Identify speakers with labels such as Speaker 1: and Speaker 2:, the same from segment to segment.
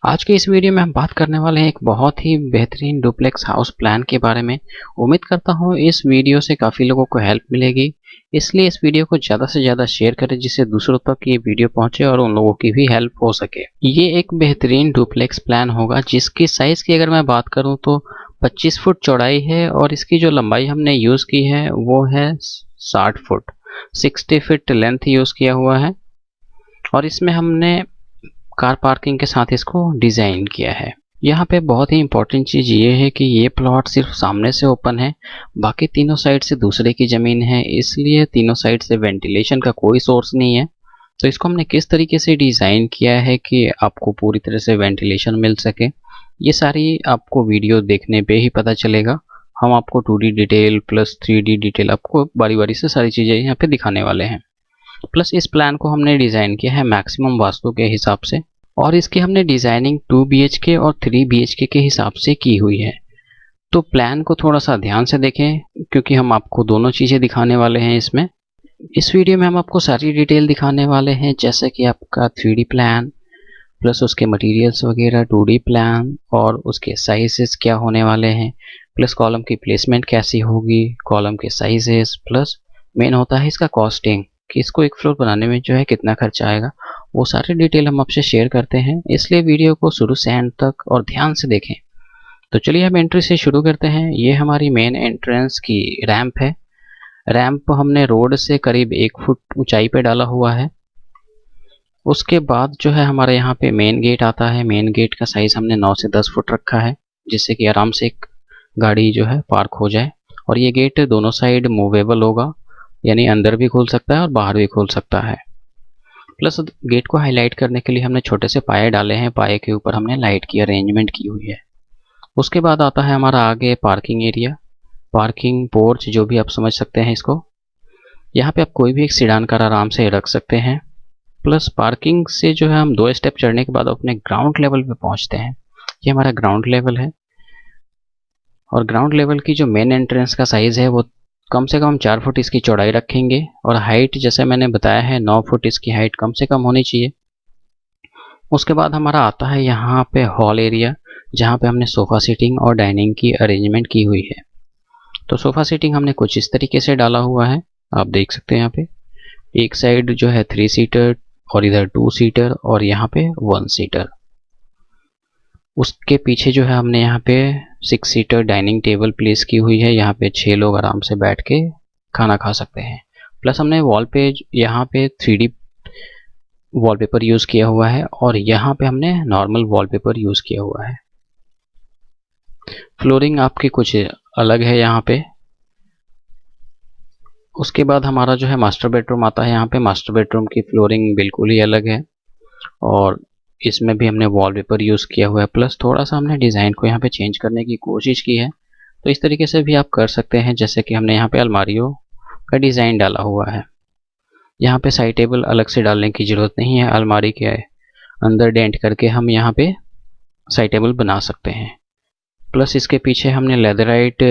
Speaker 1: आज के इस वीडियो में हम बात करने वाले हैं एक बहुत ही बेहतरीन डुप्लेक्स हाउस प्लान के बारे में। उम्मीद करता हूँ इस वीडियो से काफ़ी लोगों को हेल्प मिलेगी, इसलिए इस वीडियो को ज़्यादा से ज़्यादा शेयर करें जिससे दूसरों तक ये वीडियो पहुँचे और उन लोगों की भी हेल्प हो सके। ये एक बेहतरीन डुप्लेक्स प्लान होगा जिसकी साइज़ की अगर मैं बात करूँ तो 25 फुट चौड़ाई है और इसकी जो लंबाई हमने यूज़ की है वो है 60 फुट, 60 फीट लेंथ यूज़ किया हुआ है और इसमें हमने कार पार्किंग के साथ इसको डिज़ाइन किया है। यहाँ पे बहुत ही इम्पोर्टेंट चीज़ ये है कि ये प्लॉट सिर्फ सामने से ओपन है, बाकी तीनों साइड से दूसरे की ज़मीन है, इसलिए तीनों साइड से वेंटिलेशन का कोई सोर्स नहीं है। तो इसको हमने किस तरीके से डिज़ाइन किया है कि आपको पूरी तरह से वेंटिलेशन मिल सके, ये सारी आपको वीडियो देखने पे ही पता चलेगा। हम आपको 2D detail plus 3D detail आपको बारी बारी से सारी चीज़ें यहाँ पे दिखाने वाले हैं। प्लस इस प्लान को हमने डिज़ाइन किया है मैक्सिमम वास्तु के हिसाब से और इसकी हमने डिज़ाइनिंग 2 BHK और 3 BHK के हिसाब से की हुई है। तो प्लान को थोड़ा सा ध्यान से देखें क्योंकि हम आपको दोनों चीज़ें दिखाने वाले हैं इसमें। इस वीडियो में हम आपको सारी डिटेल दिखाने वाले हैं जैसे कि आपका 3D प्लान प्लस उसके मटेरियल्स वगैरह, 2D प्लान और उसके साइजेस क्या होने वाले हैं, प्लस कॉलम की प्लेसमेंट कैसी होगी, कॉलम के साइजेस, प्लस मेन होता है इसका कॉस्टिंग कि इसको एक फ्लोर बनाने में जो है कितना खर्चा आएगा, वो सारी डिटेल हम आपसे शेयर करते हैं। इसलिए वीडियो को शुरू से एंड तक और ध्यान से देखें। तो चलिए हम एंट्री से शुरू करते हैं। ये हमारी मेन एंट्रेंस की रैंप है। रैंप हमने रोड से करीब 1 फुट ऊंचाई पे डाला हुआ है। उसके बाद जो है हमारे यहाँ पे मेन गेट आता है। मेन गेट का साइज हमने 9 से 10 फुट रखा है जिससे कि आराम से एक गाड़ी जो है पार्क हो जाए। और ये गेट दोनों साइड मूवेबल होगा, यानी अंदर भी खोल सकता है और बाहर भी खोल सकता है। प्लस गेट को हाईलाइट करने के लिए हमने छोटे से पाए डाले हैं, पाए के ऊपर हमने लाइट की अरेंजमेंट की हुई है। उसके बाद आता है हमारा आगे पार्किंग एरिया, पार्किंग पोर्च जो भी आप समझ सकते हैं इसको। यहाँ पे आप कोई भी एक सीडान कार आराम से रख सकते हैं। प्लस पार्किंग से जो है हम 2 स्टेप चढ़ने के बाद अपने ग्राउंड लेवल पे पहुँचते हैं। ये हमारा ग्राउंड लेवल है और ग्राउंड लेवल की जो मेन एंट्रेंस का साइज़ है वो कम से कम 4 फुट इसकी चौड़ाई रखेंगे और हाइट जैसे मैंने बताया है 9 फुट इसकी हाइट कम से कम होनी चाहिए। उसके बाद हमारा आता है यहाँ पे हॉल एरिया जहाँ पे हमने सोफ़ा सीटिंग और डाइनिंग की अरेंजमेंट की हुई है। तो सोफ़ा सीटिंग हमने कुछ इस तरीके से डाला हुआ है, आप देख सकते हैं। यहाँ पे एक साइड जो है 3 सीटर और इधर 2 सीटर और यहाँ पे 1 सीटर। उसके पीछे जो है हमने यहाँ पे 6 सीटर डाइनिंग टेबल प्लेस की हुई है। यहाँ पे 6 लोग आराम से बैठ के खाना खा सकते हैं। प्लस हमने वॉल पे यहाँ पे 3D वॉलपेपर यूज़ किया हुआ है और यहाँ पे हमने नॉर्मल वॉलपेपर यूज़ किया हुआ है। फ्लोरिंग आपकी कुछ अलग है यहाँ पे। उसके बाद हमारा जो है मास्टर बेडरूम आता है। यहाँ पे मास्टर बेडरूम की फ्लोरिंग बिल्कुल ही अलग है और इसमें भी हमने वॉलपेपर यूज़ किया हुआ है। प्लस थोड़ा सा हमने डिज़ाइन को यहाँ पे चेंज करने की कोशिश की है, तो इस तरीके से भी आप कर सकते हैं। जैसे कि हमने यहाँ पे अलमारियों का डिज़ाइन डाला हुआ है। यहाँ पे साइड टेबल अलग से डालने की ज़रूरत नहीं है, अलमारी के अंदर डेंट करके हम यहाँ पे साइड टेबल बना सकते हैं। प्लस इसके पीछे हमने लेदराइट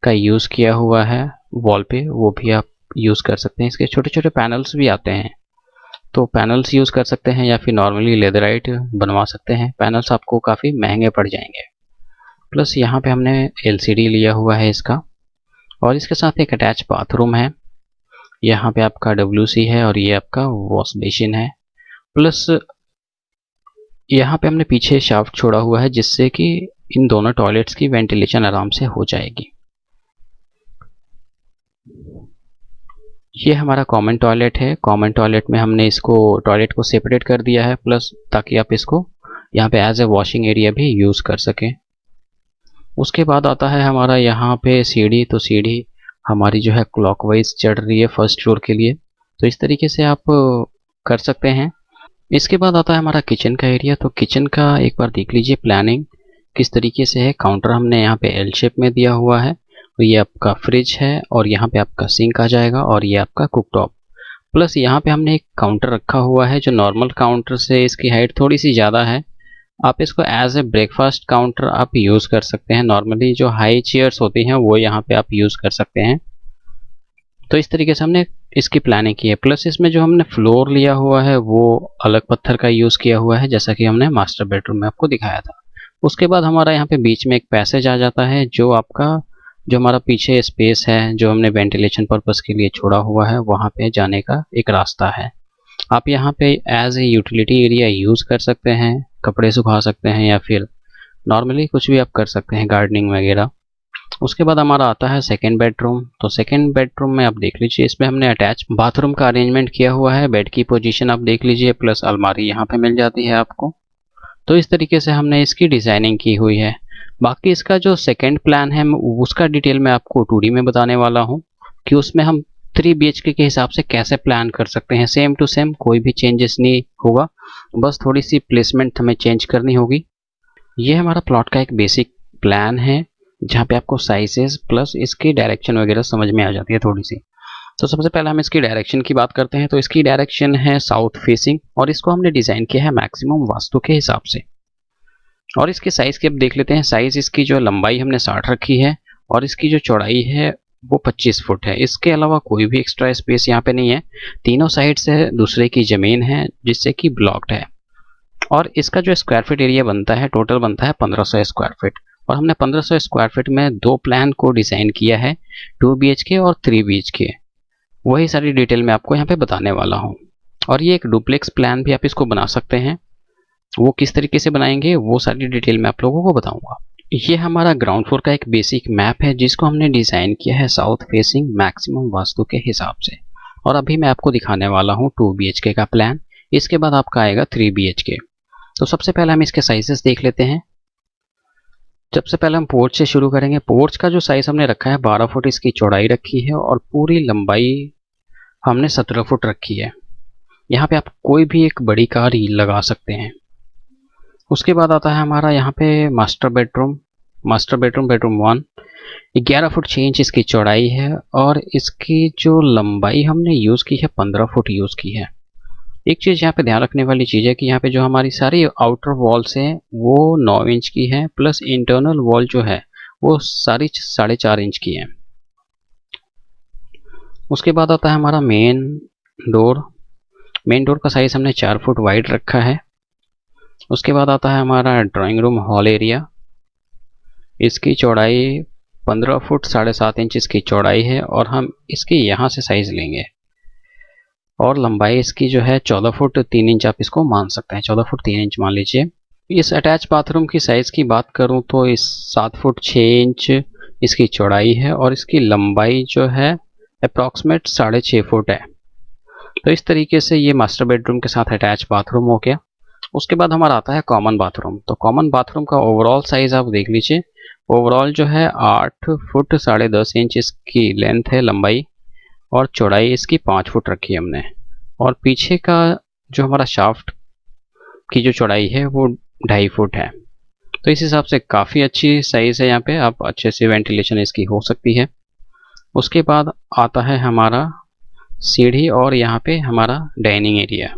Speaker 1: का यूज़ किया हुआ है वॉल पे, वो भी आप यूज़ कर सकते हैं। इसके छोटे छोटे पैनल्स भी आते हैं, तो पैनल्स यूज़ कर सकते हैं या फिर नॉर्मली लेदराइट बनवा सकते हैं। पैनल्स आपको काफ़ी महंगे पड़ जाएंगे। प्लस यहाँ पे हमने LCD लिया हुआ है इसका और इसके साथ एक अटैच बाथरूम है। यहाँ पे आपका WC है और ये आपका वॉश बेसिन है। प्लस यहाँ पे हमने पीछे शाफ्ट छोड़ा हुआ है जिससे कि इन दोनों टॉयलेट्स की वेंटिलेशन आराम से हो जाएगी। ये हमारा कॉमन टॉयलेट है। कॉमन टॉयलेट में हमने इसको टॉयलेट को सेपरेट कर दिया है, प्लस ताकि आप इसको यहाँ पे एज ए वॉशिंग एरिया भी यूज़ कर सकें। उसके बाद आता है हमारा यहाँ पे सीढ़ी। तो सीढ़ी हमारी जो है क्लॉकवाइज चढ़ रही है फर्स्ट फ्लोर के लिए, तो इस तरीके से आप कर सकते हैं। इसके बाद आता है हमारा किचन का एरिया। तो किचन का एक बार देख लीजिए प्लानिंग किस तरीके से है। काउंटर हमने यहाँ पे L शेप में दिया हुआ है। तो ये आपका फ्रिज है और यहाँ पे आपका सिंक आ जाएगा और ये आपका कुकटॉप। प्लस यहाँ पे हमने एक काउंटर रखा हुआ है जो नॉर्मल काउंटर से इसकी हाइट थोड़ी सी ज़्यादा है। आप इसको एज ए ब्रेकफास्ट काउंटर आप यूज़ कर सकते हैं। नॉर्मली जो हाई चेयर्स होती हैं वो यहाँ पे आप यूज़ कर सकते हैं। तो इस तरीके से हमने इसकी प्लानिंग की है। प्लस इसमें जो हमने फ्लोर लिया हुआ है वो अलग पत्थर का यूज़ किया हुआ है, जैसा कि हमने मास्टर बेडरूम में आपको दिखाया था। उसके बाद हमारा यहाँ पे बीच में एक पैसेज आ जाता है, जो हमारा पीछे स्पेस है जो हमने वेंटिलेशन पर्पस के लिए छोड़ा हुआ है, वहाँ पे जाने का एक रास्ता है। आप यहाँ पे as a utility area use कर सकते हैं, कपड़े सुखा सकते हैं या फिर नॉर्मली कुछ भी आप कर सकते हैं, गार्डनिंग वगैरह। उसके बाद हमारा आता है सेकंड बेडरूम। तो सेकंड बेडरूम में आप देख लीजिए, इसमें हमने अटैच बाथरूम का अरेंजमेंट किया हुआ है। बेड की पोजीशन आप देख लीजिए, प्लस अलमारी यहाँ पे मिल जाती है आपको। तो इस तरीके से हमने इसकी डिज़ाइनिंग की हुई है। बाकी इसका जो सेकंड प्लान है उसका डिटेल मैं आपको 2D में बताने वाला हूँ कि उसमें हम 3 BHK के हिसाब से कैसे प्लान कर सकते हैं। सेम टू सेम, कोई भी चेंजेस नहीं होगा, बस थोड़ी सी प्लेसमेंट हमें चेंज करनी होगी। ये हमारा प्लॉट का एक बेसिक प्लान है, जहाँ पे आपको साइजेस प्लस इसकी डायरेक्शन वगैरह समझ में आ जाती है थोड़ी सी। तो सबसे पहले हम इसकी डायरेक्शन की बात करते हैं। तो इसकी डायरेक्शन है साउथ फेसिंग, और इसको हमने डिज़ाइन किया है मैक्सिमम वास्तु के हिसाब से। और इसके साइज़ की अब देख लेते हैं। साइज़ इसकी जो लंबाई हमने 60 रखी है, और इसकी जो चौड़ाई है वो 25 फुट है। इसके अलावा कोई भी एक्स्ट्रा स्पेस यहाँ पे नहीं है। तीनों साइड से दूसरे की ज़मीन है जिससे कि ब्लॉक्ड है। और इसका जो स्क्वायर फीट एरिया बनता है, टोटल बनता है 1500 स्क्वायर फीट। और हमने 1500 स्क्वायर फीट में 2 प्लान को डिज़ाइन किया है, 2 BHK और 3 BHK। वही सारी डिटेल मैं आपको यहाँ पे बताने वाला हूँ। और ये एक डुप्लेक्स प्लान भी आप इसको बना सकते हैं। वो किस तरीके से बनाएंगे वो सारी डिटेल मैं आप लोगों को बताऊंगा। ये हमारा ग्राउंड फ्लोर का एक बेसिक मैप है, जिसको हमने डिज़ाइन किया है साउथ फेसिंग मैक्सिमम वास्तु के हिसाब से। और अभी मैं आपको दिखाने वाला हूँ 2 BHK का प्लान। इसके बाद आपका आएगा 3 BHK। तो सबसे पहले हम इसके साइजेस देख लेते हैं। सबसे पहले हम पोर्च से शुरू करेंगे। पोर्च का जो साइज हमने रखा है 12 फुट इसकी चौड़ाई रखी है, और पूरी लंबाई हमने 17 फुट रखी है। यहाँ पे आप कोई भी एक बड़ी कार लगा सकते हैं। उसके बाद आता है हमारा यहाँ पे master bedroom bedroom 1। 11 foot 6 inch इसकी चौड़ाई है, और इसकी जो लंबाई हमने यूज़ की है 15 फुट यूज़ की है। एक चीज़ यहाँ पे ध्यान रखने वाली चीज़ है कि यहाँ पे जो हमारी सारी आउटर वॉल्स हैं वो 9 इंच की है, प्लस इंटरनल वॉल जो है वो सारी 4.5 इंच की है। उसके बाद आता है हमारा मेन डोर का साइज़ हमने 4 फुट वाइड रखा है। उसके बाद आता है हमारा ड्राइंग रूम हॉल एरिया। इसकी चौड़ाई 15 फुट 7.5 इंच इसकी चौड़ाई है, और हम इसकी यहाँ से साइज़ लेंगे। और लंबाई इसकी जो है 14 फुट 3 इंच आप इसको मान सकते हैं, 14 फुट 3 इंच मान लीजिए। इस अटैच बाथरूम की साइज़ की बात करूं तो इस 7 फुट 6 इंच इसकी चौड़ाई है, और इसकी लंबाई जो है अप्रॉक्सीमेट 6.5 फुट है। तो इस तरीके से ये मास्टर बेडरूम के साथ अटैच बाथरूम हो गया। उसके बाद हमारा आता है कॉमन बाथरूम। तो कॉमन बाथरूम का ओवरऑल साइज़ आप देख लीजिए। ओवरऑल जो है 8 फुट 10.5 इंच इसकी लेंथ है, लंबाई, और चौड़ाई इसकी 5 फुट रखी है हमने। और पीछे का जो हमारा शाफ्ट की जो चौड़ाई है वो 2.5 फुट है। तो इस हिसाब से काफ़ी अच्छी साइज़ है, यहाँ पे आप अच्छे से वेंटिलेशन इसकी हो सकती है। उसके बाद आता है हमारा सीढ़ी, और यहाँ पे हमारा डाइनिंग एरिया।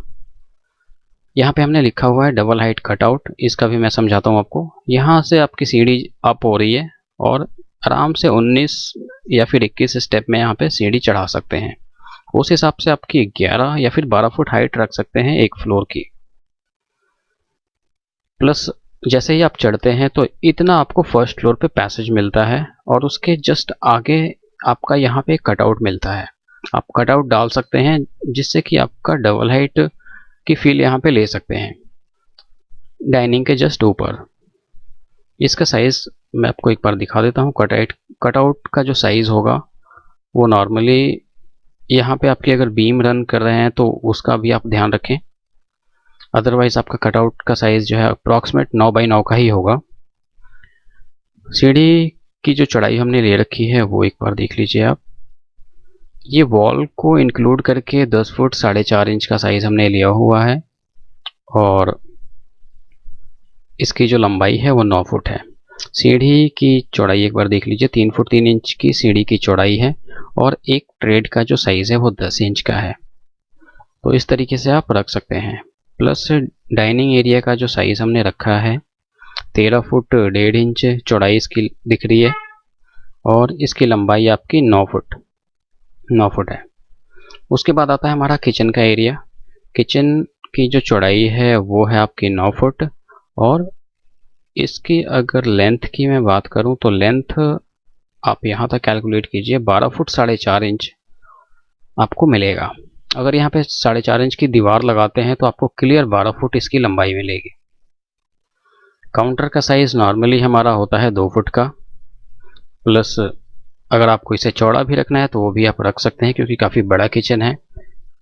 Speaker 1: यहाँ पे हमने लिखा हुआ है डबल हाइट कटआउट। इसका भी मैं समझाता हूँ आपको। यहाँ से आपकी सीढ़ी अप हो रही है, और आराम से 19 या फिर 21 स्टेप में यहाँ पे सीढ़ी चढ़ा सकते हैं। उस हिसाब से आपकी 11 या फिर 12 फुट हाइट रख सकते हैं एक फ्लोर की। प्लस जैसे ही आप चढ़ते हैं तो इतना आपको फर्स्ट फ्लोर पे पैसेज मिलता है, और उसके जस्ट आगे आपका यहाँ पे कटआउट मिलता है। आप कटआउट डाल सकते हैं, जिससे कि आपका डबल हाइट की फील यहाँ पे ले सकते हैं डाइनिंग के जस्ट ऊपर। इसका साइज़ मैं आपको एक बार दिखा देता हूँ। कटआउट का जो साइज़ होगा वो नॉर्मली यहाँ पे आपकी अगर बीम रन कर रहे हैं तो उसका भी आप ध्यान रखें। अदरवाइज आपका कटआउट का साइज़ जो है अप्रॉक्सीमेट 9 बाई 9 का ही होगा। सीढ़ी की जो चढ़ाई हमने ले रखी है वो एक बार देख लीजिए आप। ये वॉल को इंक्लूड करके 10 फुट 4.5 इंच का साइज़ हमने लिया हुआ है, और इसकी जो लंबाई है वो 9 फुट है। सीढ़ी की चौड़ाई एक बार देख लीजिए, 3 फुट 3 इंच की सीढ़ी की चौड़ाई है, और एक ट्रेड का जो साइज़ है वो 10 इंच का है। तो इस तरीके से आप रख सकते हैं। प्लस डाइनिंग एरिया का जो साइज़ हमने रखा है 13 फुट 1.5 इंच चौड़ाई इसकी दिख रही है, और इसकी लंबाई आपकी 9 फुट। 9 फुट है। उसके बाद आता है हमारा किचन का एरिया। किचन की जो चौड़ाई है वो है आपकी 9 फुट, और इसकी अगर लेंथ की मैं बात करूं तो लेंथ आप यहाँ तक कैलकुलेट कीजिए 12 फुट 4.5 इंच आपको मिलेगा। अगर यहाँ पे 4.5 इंच की दीवार लगाते हैं तो आपको क्लियर 12 फुट इसकी लंबाई मिलेगी। काउंटर का साइज नॉर्मली हमारा होता है 2 फुट का, प्लस अगर आपको इसे चौड़ा भी रखना है तो वो भी आप रख सकते हैं क्योंकि काफ़ी बड़ा किचन है।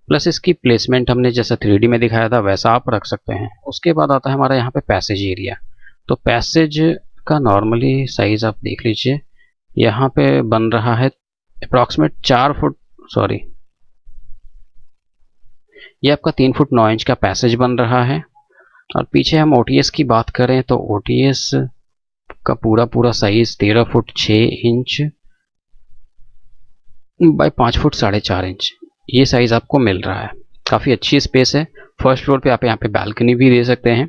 Speaker 1: प्लस इसकी प्लेसमेंट हमने जैसा 3D में दिखाया था वैसा आप रख सकते हैं। उसके बाद आता है हमारा यहाँ पे पैसेज एरिया। तो पैसेज का नॉर्मली साइज आप देख लीजिए, यहाँ पे बन रहा है अप्रॉक्सीमेट 4 फुट, सॉरी ये आपका 3 फुट 9 इंच का पैसेज बन रहा है। और पीछे हम OTS की बात करें तो OTS का पूरा size 13 foot 6 inch by 5 foot 4.5 inch ये साइज आपको मिल रहा है। काफ़ी अच्छी स्पेस है। फर्स्ट फ्लोर पे आप यहाँ पे बालकनी भी दे सकते हैं,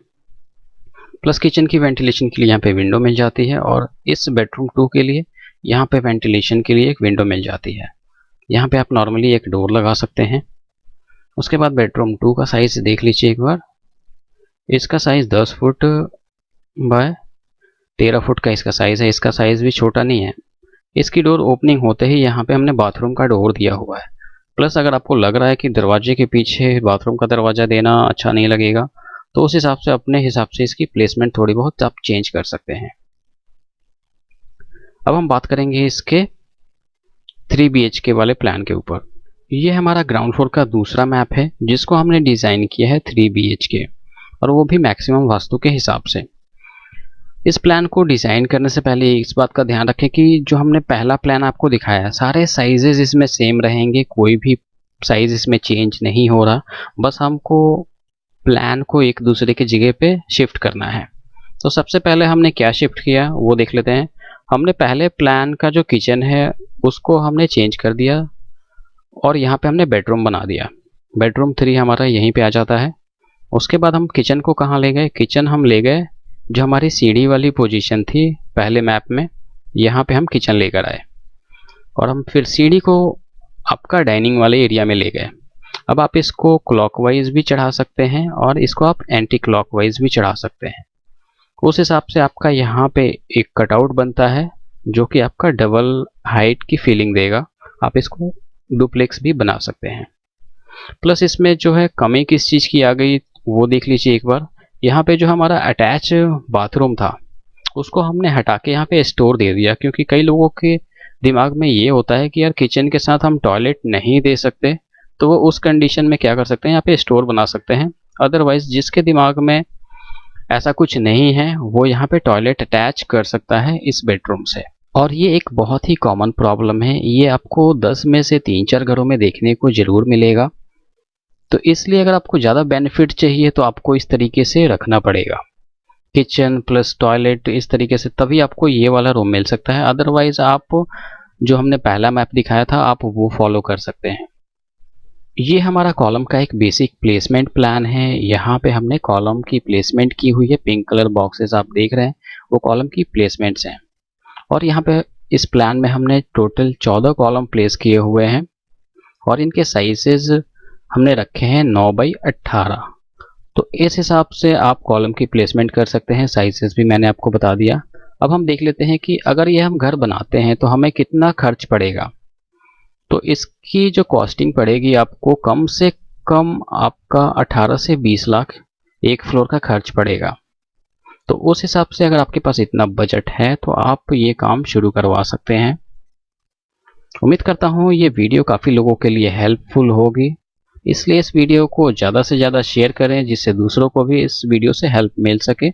Speaker 1: प्लस किचन की वेंटिलेशन के लिए यहाँ पे विंडो मिल जाती है, और इस बेडरूम 2 के लिए यहाँ पे वेंटिलेशन के लिए एक विंडो मिल जाती है। यहाँ पे आप नॉर्मली एक डोर लगा सकते हैं। उसके बाद बेडरूम 2 का साइज देख लीजिए एक बार। इसका साइज 10 फुट बाय 13 फुट का इसका साइज है। इसका साइज भी छोटा नहीं है। इसकी डोर ओपनिंग होते ही यहाँ पे हमने बाथरूम का डोर दिया हुआ है। प्लस अगर आपको लग रहा है कि दरवाजे के पीछे बाथरूम का दरवाजा देना अच्छा नहीं लगेगा तो उस हिसाब से अपने हिसाब से इसकी प्लेसमेंट थोड़ी बहुत आप चेंज कर सकते हैं। अब हम बात करेंगे इसके 3 BHK वाले प्लान के ऊपर। ये हमारा ग्राउंड फ्लोर का दूसरा मैप है जिसको हमने डिज़ाइन किया है 3 BHK, और वो भी मैक्सिमम वास्तु के हिसाब से। इस प्लान को डिज़ाइन करने से पहले इस बात का ध्यान रखें कि जो हमने पहला प्लान आपको दिखाया है सारे साइजेस इसमें सेम रहेंगे, कोई भी साइज इसमें चेंज नहीं हो रहा। बस हमको प्लान को एक दूसरे की जगह पे शिफ्ट करना है। तो सबसे पहले हमने क्या शिफ्ट किया वो देख लेते हैं। हमने पहले प्लान का जो किचन है उसको हमने चेंज कर दिया और यहाँ पे हमने बेडरूम बना दिया। बेडरूम 3 हमारा यहीं पे आ जाता है। उसके बाद हम किचन को कहाँ ले गए, किचन हम ले गए जो हमारी सीढ़ी वाली पोजीशन थी पहले मैप में, यहाँ पे हम किचन लेकर आए और हम फिर सीढ़ी को आपका डाइनिंग वाले एरिया में ले गए। अब आप इसको क्लॉकवाइज भी चढ़ा सकते हैं और इसको आप एंटी क्लॉकवाइज भी चढ़ा सकते हैं। उस हिसाब से आपका यहाँ पे एक कटआउट बनता है जो कि आपका डबल हाइट की फीलिंग देगा। आप इसको डुप्लेक्स भी बना सकते हैं। प्लस इसमें जो है कमी किस चीज़ की आ गई वो देख लीजिए एक बार। यहाँ पे जो हमारा अटैच बाथरूम था उसको हमने हटा के यहाँ पे स्टोर दे दिया, क्योंकि कई लोगों के दिमाग में ये होता है कि यार किचन के साथ हम टॉयलेट नहीं दे सकते, तो वो उस कंडीशन में क्या कर सकते हैं, यहाँ पे स्टोर बना सकते हैं। अदरवाइज जिसके दिमाग में ऐसा कुछ नहीं है वो यहाँ पे टॉयलेट अटैच कर सकता है इस बेडरूम से। और ये एक बहुत ही कॉमन प्रॉब्लम है, ये आपको 10 में से 3-4 घरों में देखने को ज़रूर मिलेगा। तो इसलिए अगर आपको ज़्यादा बेनिफिट चाहिए तो आपको इस तरीके से रखना पड़ेगा, किचन प्लस टॉयलेट इस तरीके से, तभी आपको ये वाला रूम मिल सकता है। अदरवाइज आप जो हमने पहला मैप दिखाया था आप वो फॉलो कर सकते हैं। ये हमारा कॉलम का एक बेसिक प्लेसमेंट प्लान है। यहाँ पे हमने कॉलम की प्लेसमेंट की हुई है। पिंक कलर बॉक्सेस आप देख रहे हैं वो कॉलम की प्लेसमेंट्स हैं। और यहाँ पे इस प्लान में हमने टोटल 14 कॉलम प्लेस किए हुए हैं और इनके साइजेज हमने रखे हैं 9 बाई 18। तो इस हिसाब से आप कॉलम की प्लेसमेंट कर सकते हैं। साइजेस भी मैंने आपको बता दिया। अब हम देख लेते हैं कि अगर ये हम घर बनाते हैं तो हमें कितना खर्च पड़ेगा। तो इसकी जो कॉस्टिंग पड़ेगी आपको कम से कम आपका 18 से 20 लाख एक फ्लोर का खर्च पड़ेगा। तो उस हिसाब से अगर आपके पास इतना बजट है तो आप ये काम शुरू करवा सकते हैं। उम्मीद करता हूँ ये वीडियो काफ़ी लोगों के लिए हेल्पफुल होगी, इसलिए इस वीडियो को ज़्यादा से ज़्यादा शेयर करें जिससे दूसरों को भी इस वीडियो से हेल्प मिल सके।